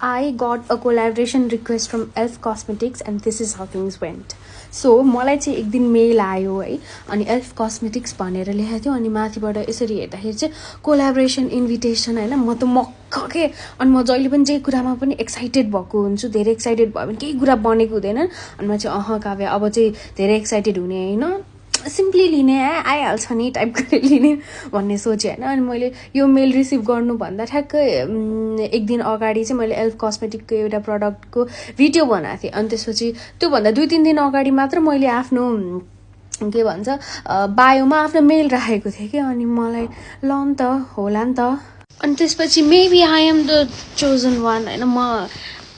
I got a collaboration request from Elf Cosmetics and this is how things went. So मलाई चाहिँ एक दिन मेल आयो है अनि एल्फ कस्मेटिक्स भनेर लेखेको थियो अनि माथिबाट यसरी हेर्दाखेरि चाहिँ कोलाबोरेसन इन्भिटेसन हैन म त मक्क के अनि म जहिले पनि जे कुरामा पनि एक्साइटेड भएको हुन्छु धेरै एक्साइटेड भयो भने केही कुरा बनेको हुँदैन अनि म चाहिँ काव्य अब चाहिँ धेरै एक्साइटेड हुने हैन सिम्पली लिने आइहाल्छ नि टाइप गरेर लिने भन्ने सोचेँ हैन अनि मैले यो मेल रिसिभ गर्नुभन्दा ठ्याक्कै एक दिन अगाडि चाहिँ मैले एल्फ कस्मेटिकको एउटा प्रडक्टको भिडियो बनाएको थिएँ अनि त्यसपछि त्योभन्दा 2-3 दिन अगाडि मात्र मैले आफ्नो के भन्छ बायोमा आफ्नो मेल राखेको थिएँ कि अनि मलाई ल नि त होला नि त अनि त्यसपछि maybe I am the chosen one हैन म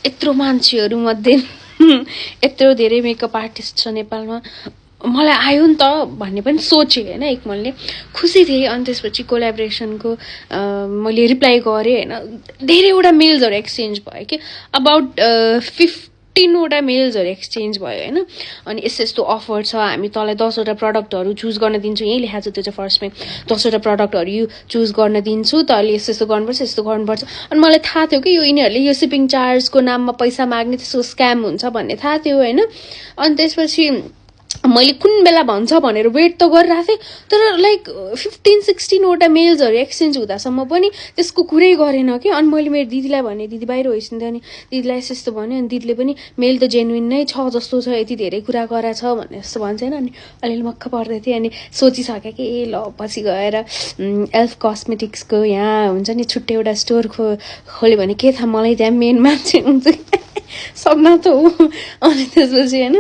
यत्रो मान्छेहरू मध्ये यत्रो धेरै मेकअप आर्टिस्ट छ नेपालमा मलाई आयो नि त भन्ने पनि सोचे हैन एक मनले खुसी थिए अनि त्यसपछि कोलाबोरेसनको मैले रिप्लाई गरे हैन धेरैवटा मेल्सहरु एक्सचेन्ज भयो के अबाउट 15 वटा मेल्सहरु एक्सचेन्ज भयो हैन अनि यस्तो अफर छ हामी तँलाई 10 वटा प्रोडक्टहरु चुज गर्न दिन्छौ यही लेखा छ त्यो चाहिँ फर्स्टमै 10 वटा प्रोडक्टहरु यु चुज गर्न दिन्छु तँले यस्तो गर्नुपर्छ अनि मलाई थाहा थियो कि यो यिनीहरुले यो शिपिङ चार्जको नाममा पैसा माग्ने त्यसो स्क्याम हुन्छ भन्ने थाहा थियो हैन अनि त्यसपछि मैले कुन बेला भन्छ भनेर वेट त गरिरहेको थिएँ तर लाइक 15-16 वटा मेल्सहरु एक्सचेन्ज हुँदासम्म पनि त्यसको कुरै गरेन के अनि मैले मेरो दिदीलाई भने दिदी बाहिर होइसिन त अनि दिदीलाई यस्तो भन्यो अनि दिदीले पनि मेल त जेन्युइन नै छ जस्तो छ यति धेरै कुरा गरा छ भन्ने जस्तो भन्छ हैन अनि अलिअलि मक्क पर्दै थिएँ अनि सोचिसके कि ए ल पछि गएर एल्फ कस्मेटिक्सको यहाँ हुन्छ नि छुट्टै एउटा स्टोर खोल्यो भने के थाहा मलाई त्यहाँ मेन मान्छे हुन्छ सपना त हो अनि त्यसपछि हैन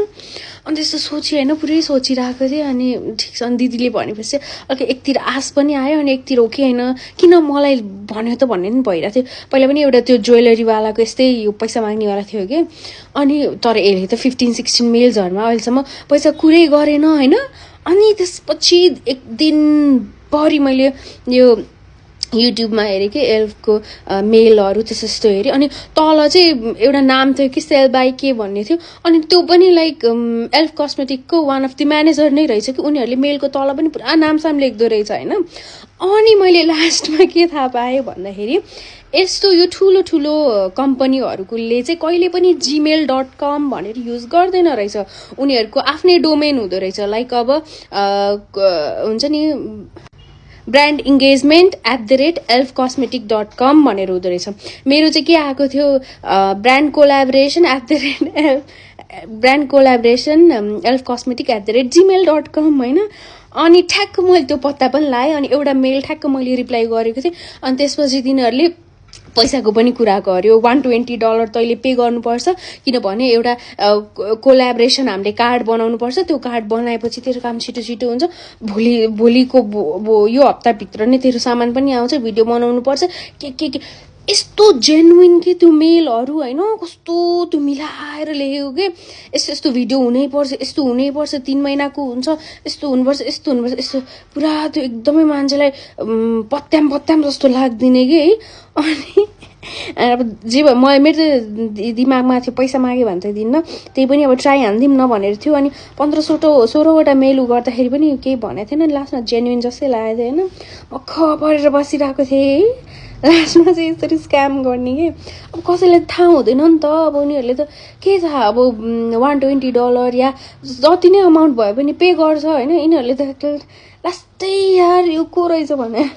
अनि त्यस्तो सोची हैन पुरै सोचिरहेको थिएँ अनि ठिक छ अनि दिदीले भनेपछि अलि एकतिर आश पनि आयो अनि एकतिर हो कि हैन किन मलाई भन्यो त भन्ने नि भइरहेको थियो पहिला पनि एउटा त्यो ज्वेलरी वालाको यस्तै यो पैसा माग्नेवाला थियो के अनि तर यसले त 15-16 मेल्सहरुमा अहिलेसम्म पैसा कुरै गरेन हैन अनि त्यसपछि एक दिन भरि मैले यो युट्युबमा हेरे के एल्फको मेलहरु त्यस्तो हेरे अनि तल चाहिँ एउटा नाम थियो कि सेल बाइ के भन्ने थियो अनि त्यो पनि लाइक एल्फ कस्मेटिकको वान अफ द म्यानेजर नै रहेछ कि उनीहरुले मेलको तल पनि पुरा नामसाम लेख्दो रहेछ हैन अनि मैले लास्टमा के थाहा पाएँ भन्दाखेरि यस्तो यो ठुलो ठुलो कम्पनीहरुकोले चाहिँ कहिले पनि gmail.com भनेर युज गर्दैन रहेछ उनीहरुको आफ्नै डोमेन हुँदो रहेछ लाइक अब हुन्छ नि brand engagement @elfcosmetic.com भनेर हुँदो रहेछ मेरो चाहिँ के आएको थियो brand collaboration elfcosmetic @gmail.com हैन अनि ठ्याक्क मैले त्यो पत्ता पनि लाएँ अनि एउटा मेल ठ्याक्क मैले रिप्लाई गरेको थिएँ अनि त्यसपछि तिनीहरुले पैसाको पनि कुरा गर्यो $120 तैले पे गर्नुपर्छ किनभने एउटा कोलाबोरेसन हामीले कार्ड बनाउनु पर्छ त्यो कार्ड बनाएपछि तेरो काम छिटो छिटो हुन्छ भोलिको यो हप्ता भित्र नै तेरो सामान पनि आउँछ भिडियो बनाउनु पर्छ के यस्तो जेन्युइन के त्यो मेलहरु हैन कस्तो त्यो मिलाएर लेखेको के यस्तो भिडियो हुनै पर्छ यस्तो हुनै पर्छ 3 महिनाको हुन्छ यस्तो हुनुपर्छ यस्तो पुरा त्यो एकदमै मान्छेलाई पत्याम जस्तो लाग्दिने के है अनि अब जे मेरो दिमागमा थियो पैसा मागे भने चाहिँ दिन्न त्यही पनि अब ट्राई हान्दिम न भनेर थियो अनि 15-16 वटा मेल गर्दाखेरि पनि केही भनेको थिएन लास्टमा जेन्युइन जस्तै लागेको थियो हैन मक्ख परेर बसिरहेको थिएँ लास्टमा चाहिँ यसरी स्क्याम गर्ने के अब कसैलाई थाहा हुँदैन नि त अब उनीहरुले त के थाहा अब $120 या जति नै अमाउन्ट भए पनि पे गर्छ हैन यिनीहरुले त लास्टै यार यो को रहेछ भने